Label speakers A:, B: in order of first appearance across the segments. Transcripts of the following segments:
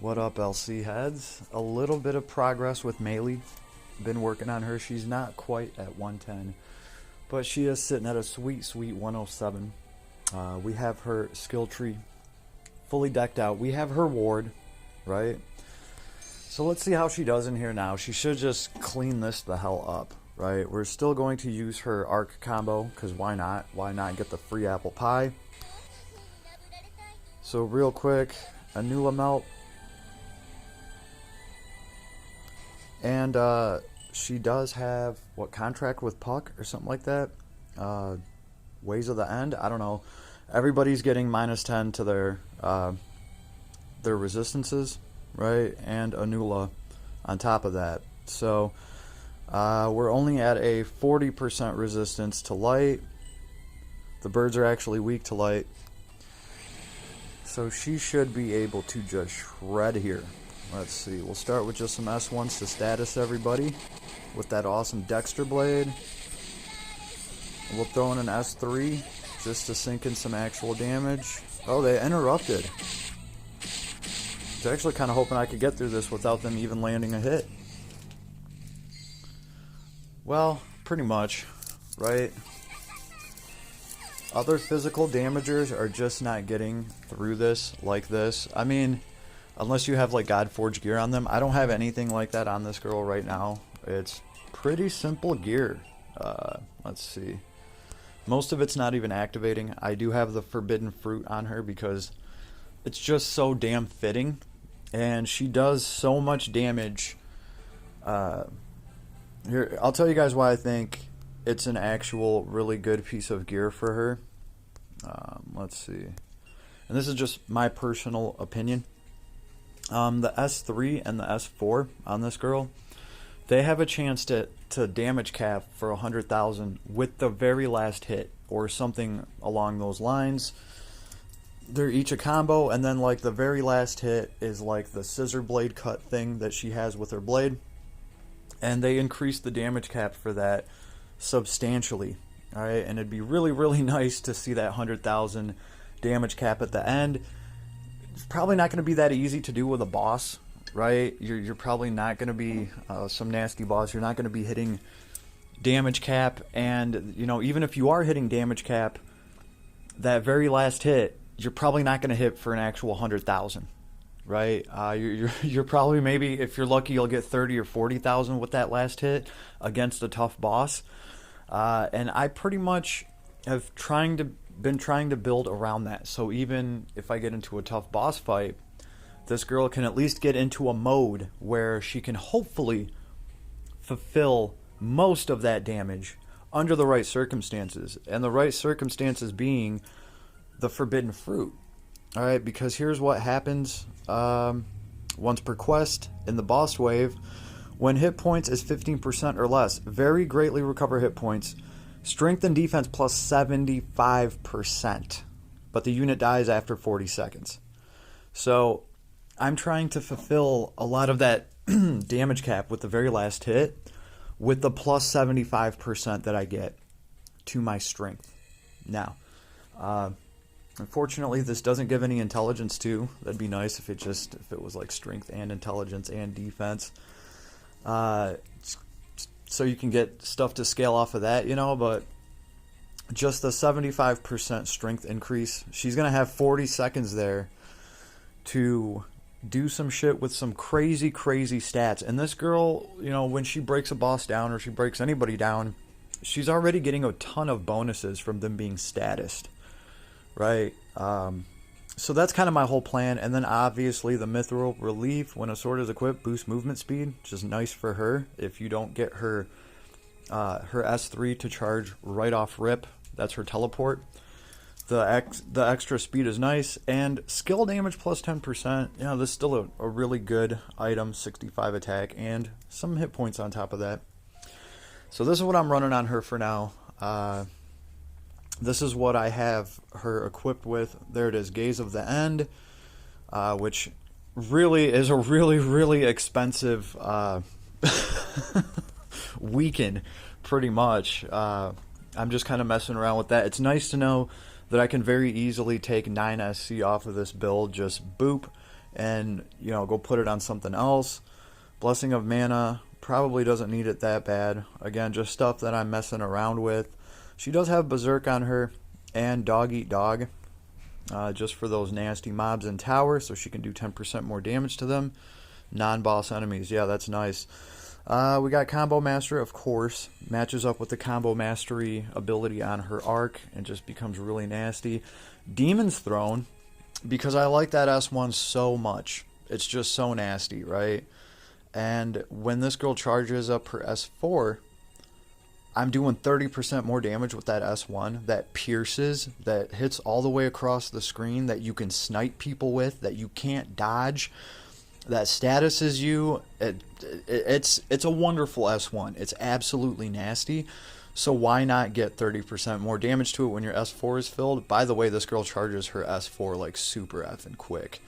A: What up, LC heads? A little bit of progress with Mayly. Been working on her. She's not quite at 110, but she is sitting at a sweet 107. We have her skill tree fully decked out. We have her ward, right? So let's see how she does in here now. She should just clean this the hell up, right? We're still going to use her arc combo, because why not? Why not get the free apple pie? So real quick, Anula melt. And she does have, what, contract with Puck or something like that? Ways of the End? I don't know. Everybody's getting -10 to their resistances, right? And Anula on top of that. So we're only at a 40% resistance to light. The birds are actually weak to light. So she should be able to just shred here. Let's see, we'll start with just some S1s to status everybody with that awesome Dexter blade. We'll throw in an S3 just to sink in some actual damage. Oh, they interrupted. I was actually kind of hoping I could get through this without them even landing a hit. Well, pretty much, right? Other physical damagers are just not getting through this like this. I mean, unless you have like Godforged gear on them. I don't have anything like that on this girl right now. It's pretty simple gear. Let's see. Most of it's not even activating. I do have the Forbidden Fruit on her because it's just so damn fitting. And she does so much damage. Here, I'll tell you guys why I think it's an actual really good piece of gear for her. Let's see. And this is just my personal opinion. The S3 and the S4 on this girl, they have a chance to damage cap for 100,000 with the very last hit or something along those lines. They're each a combo, and then like the very last hit is like the scissor blade cut thing that she has with her blade, and they increase the damage cap for that substantially. All right, and it'd be really nice to see that 100,000 damage cap at the end. It's probably not going to be that easy to do with a boss, right? You're probably not going to be some nasty boss. You're not going to be hitting damage cap, and you know, even if you are hitting damage cap, that very last hit, you're probably not going to hit for an actual 100,000, right? You're probably, maybe if you're lucky, you'll get 30 or 40,000 with that last hit against a tough boss. And I pretty much have been trying to build around that. So even if I get into a tough boss fight, this girl can at least get into a mode where she can hopefully fulfill most of that damage under the right circumstances. And the right circumstances being the Forbidden Fruit. Alright, because here's what happens once per quest in the boss wave. When hit points is 15% or less, very greatly recover hit points. Strength and defense plus 75%. But the unit dies after 40 seconds. So I'm trying to fulfill a lot of that damage cap with the very last hit with the plus 75% that I get to my strength. Now, unfortunately, this doesn't give any intelligence too. That'd be nice if it was like strength and intelligence and defense. So you can get stuff to scale off of that, you know, but just the 75% strength increase. She's going to have 40 seconds there to do some shit with some crazy stats. And this girl, you know, when she breaks a boss down or she breaks anybody down, she's already getting a ton of bonuses from them being statused, right? So that's kind of my whole plan. And then obviously the Mithril Relief, when a sword is equipped, boosts movement speed, which is nice for her. If you don't get her her S3 to charge right off rip, that's her teleport. The extra speed is nice. And skill damage plus 10%. You know, this is still a really good item, 65 attack, and some hit points on top of that. So this is what I'm running on her for now. This is what I have her equipped with. There it is, Gaze of the End, which really is a really expensive weaken, pretty much. I'm just kind of messing around with that. It's nice to know that I can very easily take 9 SC off of this build, just boop, and, you know, go put it on something else. Blessing of Mana probably doesn't need it that bad. Again, just stuff that I'm messing around with. She does have Berserk on her and Dog Eat Dog, just for those nasty mobs in tower, so she can do 10% more damage to them. Non-boss enemies, yeah, that's nice. We got Combo Master, of course. Matches up with the Combo Mastery ability on her arc and just becomes really nasty. Demon's Throne, because I like that S1 so much. It's just so nasty, right? And when this girl charges up her S4, I'm doing 30% more damage with that S1 that pierces, that hits all the way across the screen, that you can snipe people with, that you can't dodge, that statuses you. It's a wonderful S1. It's absolutely nasty. So why not get 30% more damage to it when your S4 is filled? By the way, this girl charges her S4 like super effing quick.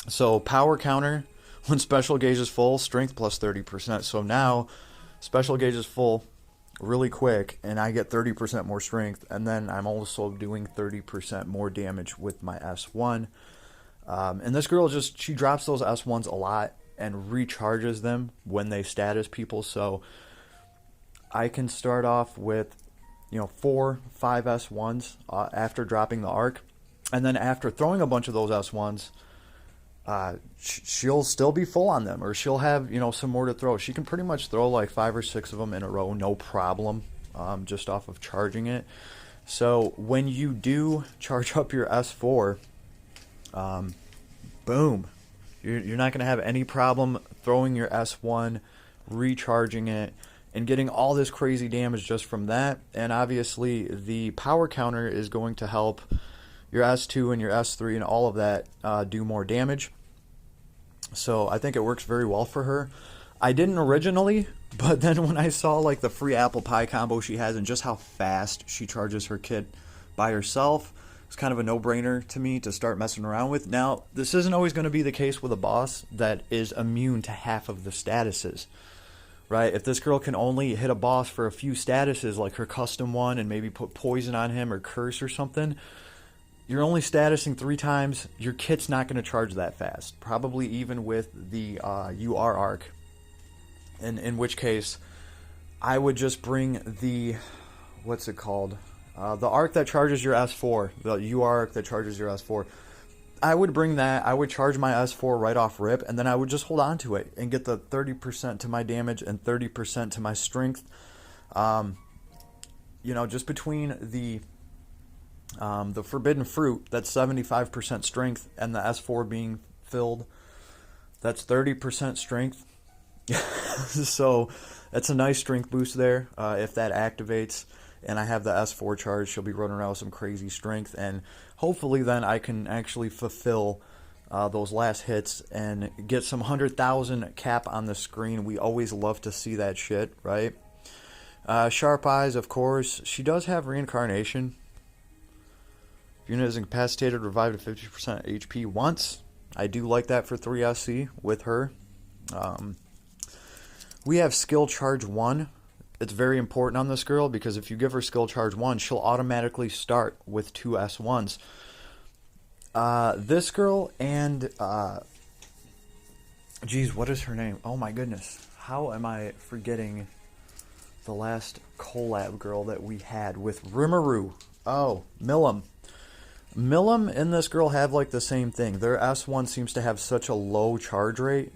A: So power counter, when special gauge is full, strength plus 30%. So now special gauge is full really quick, and I get 30% more strength, and then I'm also doing 30% more damage with my S1. And this girl she drops those S1s a lot and recharges them when they status people. So I can start off with, 4, 5 S1s after dropping the arc, and then after throwing a bunch of those S1s, she'll still be full on them, or she'll have, some more to throw. She can pretty much throw like 5 or 6 of them in a row, no problem, just off of charging it. So when you do charge up your S4, boom, you're not going to have any problem throwing your S1, recharging it, and getting all this crazy damage just from that. And obviously the power counter is going to help your S2 and your S3 and all of that do more damage. So I think it works very well for her. I didn't originally, but then when I saw like the free apple pie combo she has and just how fast she charges her kit by herself, it's kind of a no-brainer to me to start messing around with. Now, this isn't always going to be the case with a boss that is immune to half of the statuses, right? If this girl can only hit a boss for a few statuses, like her custom one, and maybe put poison on him or curse or something, you're only statusing 3 times. Your kit's not going to charge that fast, probably even with the UR arc, in which case I would just bring the, what's it called? The arc that charges your S4, the UR arc that charges your S4. I would bring that. I would charge my S4 right off rip, and then I would just hold on to it and get the 30% to my damage and 30% to my strength. Just between the Forbidden Fruit, that's 75% strength, and the S4 being filled, that's 30% strength. So that's a nice strength boost there. If that activates and I have the S4 charge, she'll be running around with some crazy strength, and hopefully then I can actually fulfill those last hits and get some 100,000 cap on the screen. We always love to see that shit, right? Sharp Eyes, of course. She does have Reincarnation. Unit is incapacitated, revived to 50% HP once. I do like that for 3SC with her. We have Skill Charge 1. It's very important on this girl, because if you give her Skill Charge 1, she'll automatically start with 2 S1s. This girl and... geez, what is her name? Oh my goodness. How am I forgetting the last collab girl that we had with Rimuru? Oh, Milim. Milim and this girl have like the same thing. Their S1 seems to have such a low charge rate,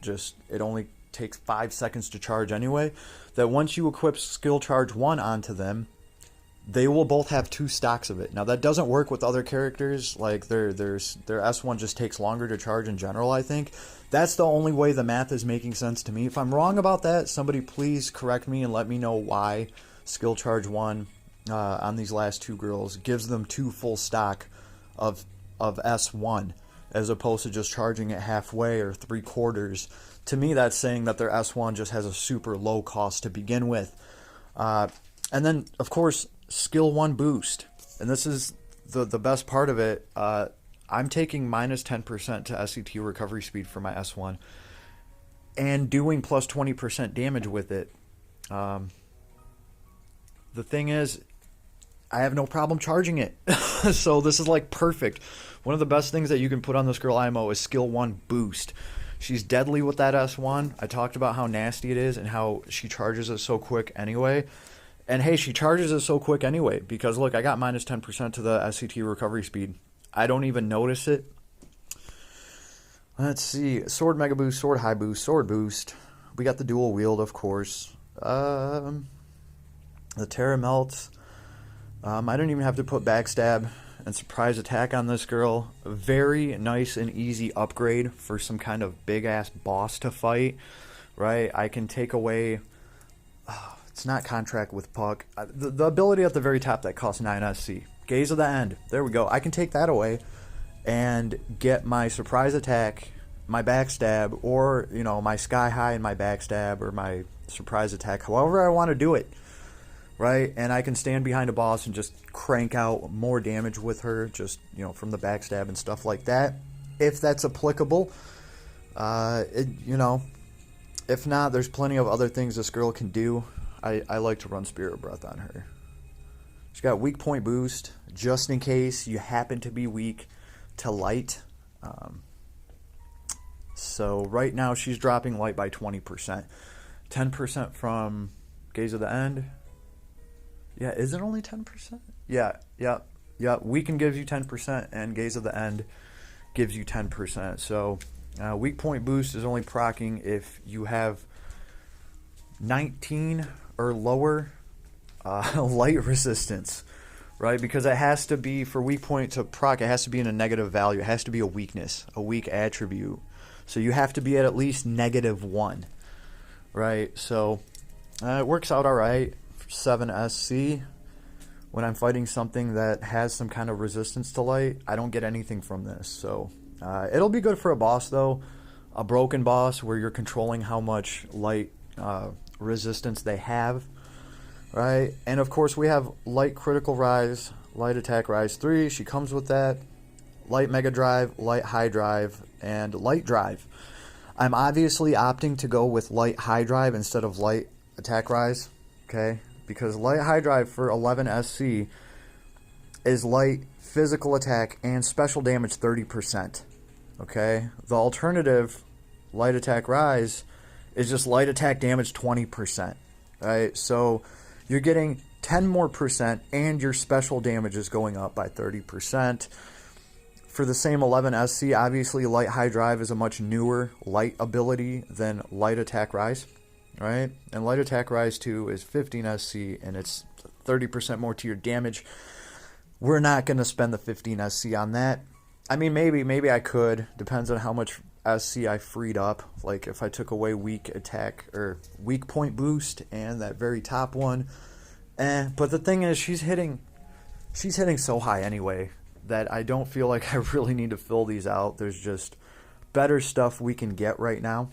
A: it only takes 5 seconds to charge anyway, that once you equip Skill Charge 1 onto them, they will both have 2 stocks of it. Now that doesn't work with other characters, like their S1 just takes longer to charge in general, I think. That's the only way the math is making sense to me. If I'm wrong about that, somebody please correct me and let me know why Skill Charge 1 on these last 2 girls gives them 2 full stock of S1 as opposed to just charging it halfway or 3/4. To me, that's saying that their S1 just has a super low cost to begin with. And then, of course, Skill 1 boost. And this is the best part of it. I'm taking minus 10% to SCT recovery speed for my S1 and doing plus 20% damage with it. The thing is, I have no problem charging it. So this is like perfect. One of the best things that you can put on this girl IMO is skill 1 boost. She's deadly with that S1. I talked about how nasty it is and how she charges it so quick anyway. And hey, she charges it so quick anyway because look, I got minus 10% to the SCT recovery speed. I don't even notice it. Let's see. Sword Mega Boost, Sword High Boost, Sword Boost. We got the dual wield, of course. The Terra Melt. I didn't even have to put Backstab and Surprise Attack on this girl. A very nice and easy upgrade for some kind of big-ass boss to fight, right? I can take away... it's not Contract with Puck. The ability at the very top that costs 9 SC. Gaze of the End. There we go. I can take that away and get my Surprise Attack, my Backstab, or, you know, my Sky High and my Backstab, or my Surprise Attack, however I want to do it. Right, and I can stand behind a boss and just crank out more damage with her, just, you know, from the backstab and stuff like that, if that's applicable. You know, if not, there's plenty of other things this girl can do. I like to run Spirit Breath on her. She's got weak point boost, just in case you happen to be weak to light. So right now she's dropping light by 20%. 10% from Gaze of the End. Yeah, is it only 10%? Yeah. Weaken gives you 10%, and Gaze of the End gives you 10%. So, weak point boost is only proccing if you have 19 or lower light resistance, right? Because it has to be, for weak point to proc, it has to be in a negative value. It has to be a weakness, a weak attribute. So you have to be at least -1, right? So, it works out all right. 7 SC. When I'm fighting something that has some kind of resistance to light, I don't get anything from this. So it'll be good for a boss though, a broken boss where you're controlling how much light resistance they have, right? And of course we have light critical rise, light attack rise 3. She comes with that. Light mega drive, light high drive, and light drive. I'm obviously opting to go with light high drive instead of light attack rise, okay? Because light high drive for 11 SC is light physical attack and special damage 30%. Okay? The alternative, light attack rise, is just light attack damage 20%. Right? So you're getting 10 more percent and your special damage is going up by 30%. For the same 11 SC, obviously light high drive is a much newer light ability than light attack rise. Right? And light attack rise 2 is 15 SC and it's 30% more to your damage. We're not going to spend the 15 SC on that. I mean, maybe I could. Depends on how much SC I freed up. Like if I took away weak attack or weak point boost and that very top one. But the thing is, she's hitting so high anyway that I don't feel like I really need to fill these out. There's just better stuff we can get right now.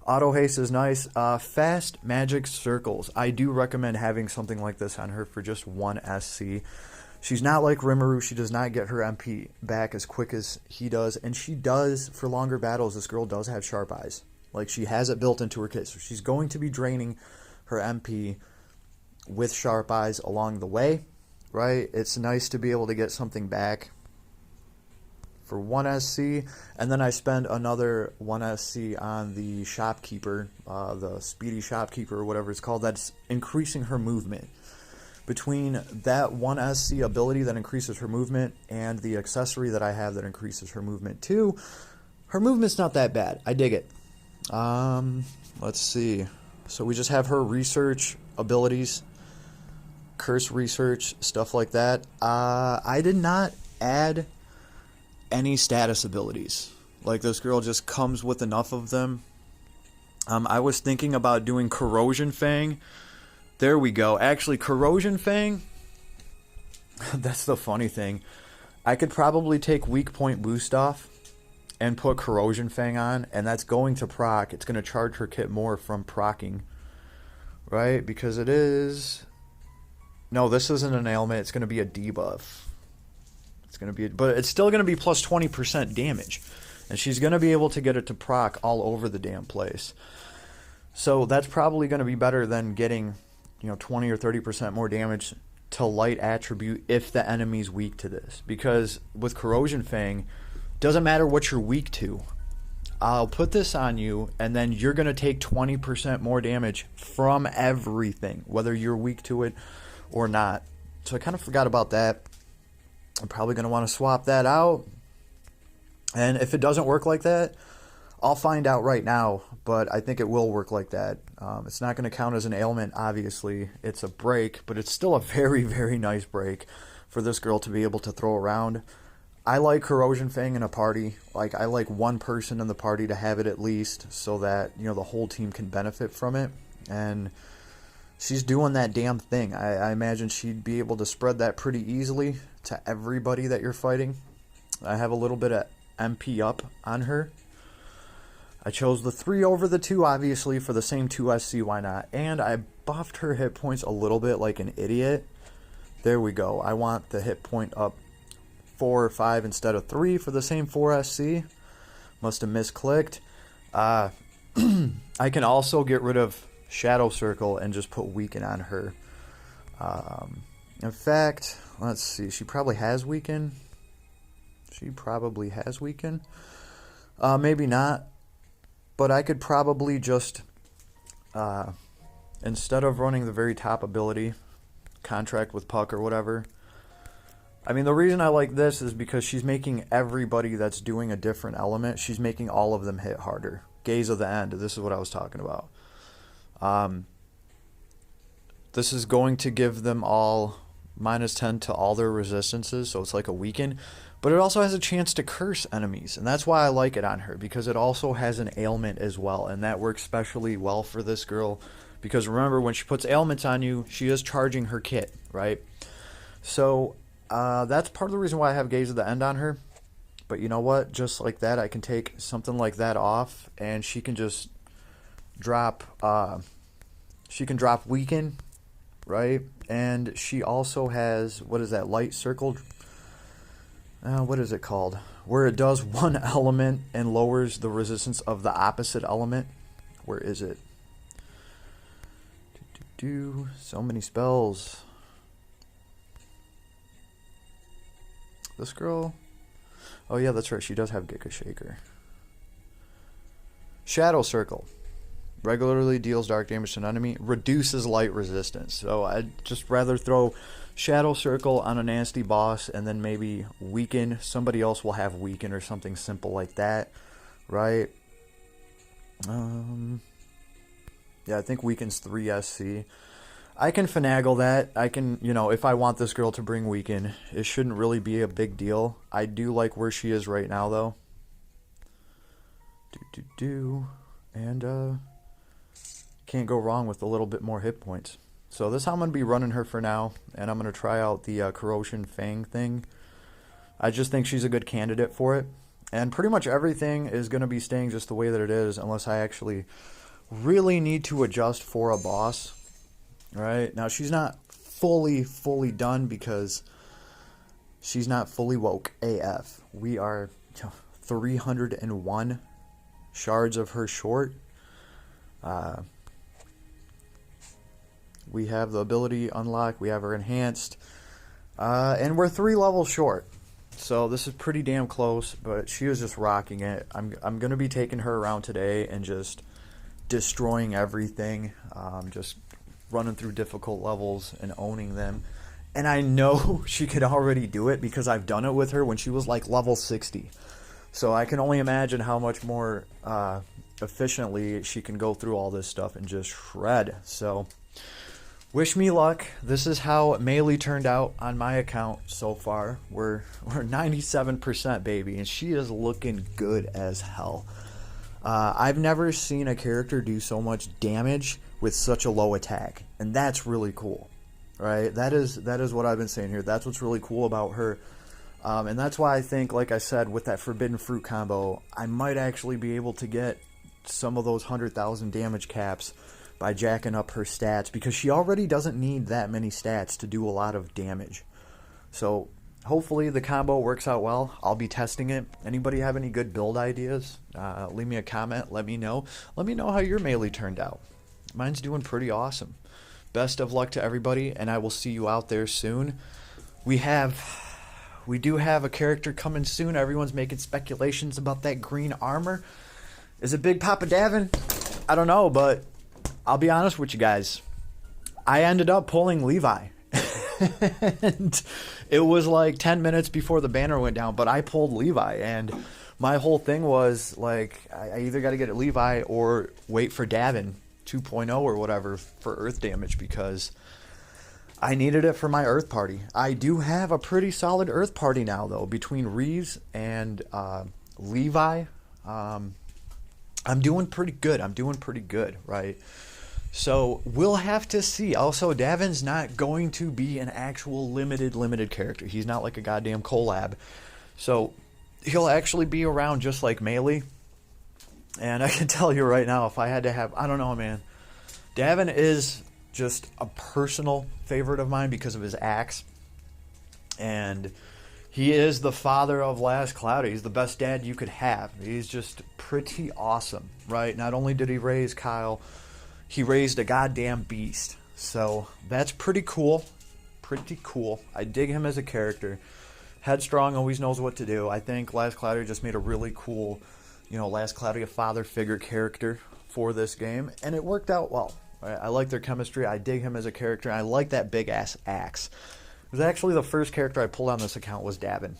A: Auto haste is nice. Fast magic circles. I do recommend having something like this on her for just 1 SC. She's not like Rimuru. She does not get her MP back as quick as he does. And she does, for longer battles, this girl does have sharp eyes. Like, she has it built into her kit. So she's going to be draining her MP with sharp eyes along the way, right? It's nice to be able to get something back for 1 SC, and then I spend another 1 SC on the shopkeeper, the speedy shopkeeper or whatever it's called, that's increasing her movement. Between that 1 SC ability that increases her movement and the accessory that I have that increases her movement too, her movement's not that bad. I dig it. Let's see. So we just have her research abilities, curse research, stuff like that. I did not add any status abilities. Like, this girl just comes with enough of them. I was thinking about doing Corrosion Fang. There we go. Actually, Corrosion Fang, that's the funny thing. I could probably take weak point boost off and put Corrosion Fang on, and that's going to proc. It's going to charge her kit more from procking, right? Because it is... No, this isn't an ailment. It's going to be a debuff. But it's still going to be plus 20% damage. And she's going to be able to get it to proc all over the damn place. So that's probably going to be better than getting 20 or 30% more damage to light attribute if the enemy's weak to this. Because with Corrosion Fang, doesn't matter what you're weak to. I'll put this on you, and then you're going to take 20% more damage from everything, whether you're weak to it or not. So I kind of forgot about that. I'm probably going to want to swap that out. And if it doesn't work like that, I'll find out right now, but I think it will work like that. It's not going to count as an ailment, obviously. It's a break, but it's still a very, very nice break for this girl to be able to throw around. I like Corrosion Fang in a party. Like, I like one person in the party to have it at least, so that, the whole team can benefit from it. And she's doing that damn thing. I imagine she'd be able to spread that pretty easily to everybody that you're fighting. I have a little bit of MP up on her. I chose the 3 over the 2, obviously, for the same 2 SC, why not? And I buffed her hit points a little bit like an idiot. There we go. I want the hit point up 4 or 5 instead of 3 for the same 4 SC. Must have misclicked. I can also get rid of Shadow Circle and just put Weaken on her. In fact, let's see. She probably has Weaken. Maybe not. But I could probably just, instead of running the very top ability, Contract with Puck or whatever. I mean, the reason I like this is because she's making everybody that's doing a different element, she's making all of them hit harder. Gaze of the End, this is what I was talking about. This is going to give them all -10 to all their resistances, so it's like a weaken. But it also has a chance to curse enemies, and that's why I like it on her, because it also has an ailment as well, and that works especially well for this girl, because remember, when she puts ailments on you, she is charging her kit, right? So that's part of the reason why I have Gaze of the End on her. But you know what? Just like that, I can take something like that off, and she can just drop. She can drop Weaken, right? And she also has, what is that, Light Circle? What is it called? Where it does one element and lowers the resistance of the opposite element. Where is it? So many spells. This girl. Oh yeah, that's right. She does have Giga Shaker. Shadow Circle. Regularly deals dark damage to an enemy. Reduces light resistance. So I'd just rather throw Shadow Circle on a nasty boss and then maybe Weaken. Somebody else will have Weaken or something simple like that. Right? Yeah, I think Weaken's 3 SC. I can finagle that. I can, if I want this girl to bring Weaken, it shouldn't really be a big deal. I do like where she is right now, though. And, can't go wrong with a little bit more hit points. So this is how I'm going to be running her for now, and I'm going to try out the Corrosion Fang thing. I just think she's a good candidate for it. And pretty much everything is going to be staying just the way that it is, unless I actually really need to adjust for a boss. Right? Now, she's not fully done because she's not fully woke AF. We are 301 shards of her short. We have the ability unlocked. We have her enhanced. And we're 3 levels short. So this is pretty damn close, but she is just rocking it. I'm going to be taking her around today and just destroying everything. Just running through difficult levels and owning them. And I know she could already do it because I've done it with her when she was like level 60. So I can only imagine how much more efficiently she can go through all this stuff and just shred. So wish me luck. This is how Mayly turned out on my account so far. We're 97%, baby, and she is looking good as hell. I've never seen a character do so much damage with such a low attack, and that's really cool, right? That is what I've been saying here. That's what's really cool about her, and that's why I think, like I said, with that Forbidden Fruit combo, I might actually be able to get some of those 100,000 damage caps by jacking up her stats, because she already doesn't need that many stats to do a lot of damage. So hopefully the combo works out well. I'll be testing it. Anybody have any good build ideas? Leave me a comment. Let me know. Let me know how your Mayly turned out. Mine's doing pretty awesome. best of luck to everybody, and I will see you out there soon. We do have a character coming soon. Everyone's making speculations about that green armor. Is it Big Papa Davin? I don't know, but I'll be honest with you guys. I ended up pulling Levi. And it was like 10 minutes before the banner went down, but I pulled Levi, and my whole thing was like, I either got to get it Levi or wait for Davin 2.0 or whatever for earth damage, because I needed it for my earth party. I do have a pretty solid earth party now, though, between Reeves and Levi. I'm doing pretty good, right? So we'll have to see. Also, Davin's not going to be an actual limited character. He's not like a goddamn collab. So he'll actually be around just like Mayly. And I can tell you right now, if I had to have, I don't know, man. Davin is just a personal favorite of mine because of his axe. And he is the father of Last Cloudia. He's the best dad you could have. He's just pretty awesome, right? Not only did he raise Kyle, he raised a goddamn beast. So that's pretty cool. Pretty cool. I dig him as a character. Headstrong, always knows what to do. I think Last Cloudia just made a really cool, Last Cloudia father figure character for this game. And it worked out well. Right? I like their chemistry. I dig him as a character. I like that big ass axe. It was actually the first character I pulled on this account was Davin.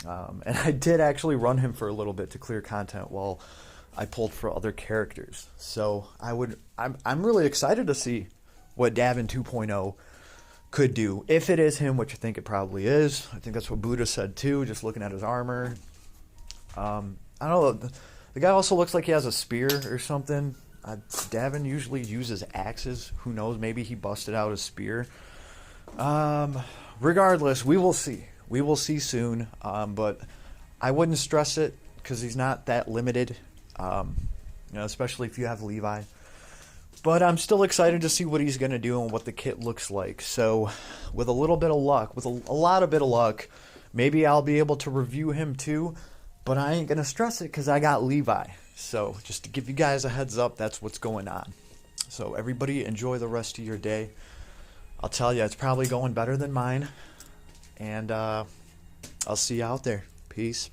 A: And I did actually run him for a little bit to clear content while I pulled for other characters. So I'm really excited to see what Davin 2.0 could do. If it is him, which I think it probably is. I think that's what Buddha said too, just looking at his armor. I don't know. The guy also looks like he has a spear or something. Davin usually uses axes. Who knows? Maybe he busted out a spear. Regardless, we will see. We will see soon. But I wouldn't stress it because he's not that limited. Especially if you have Levi. But I'm still excited to see what he's going to do and what the kit looks like. So with a little bit of luck, with a lot of bit of luck, maybe I'll be able to review him too. But I ain't going to stress it because I got Levi. So just to give you guys a heads up, that's what's going on. So everybody enjoy the rest of your day. I'll tell you, it's probably going better than mine. And I'll see you out there. Peace.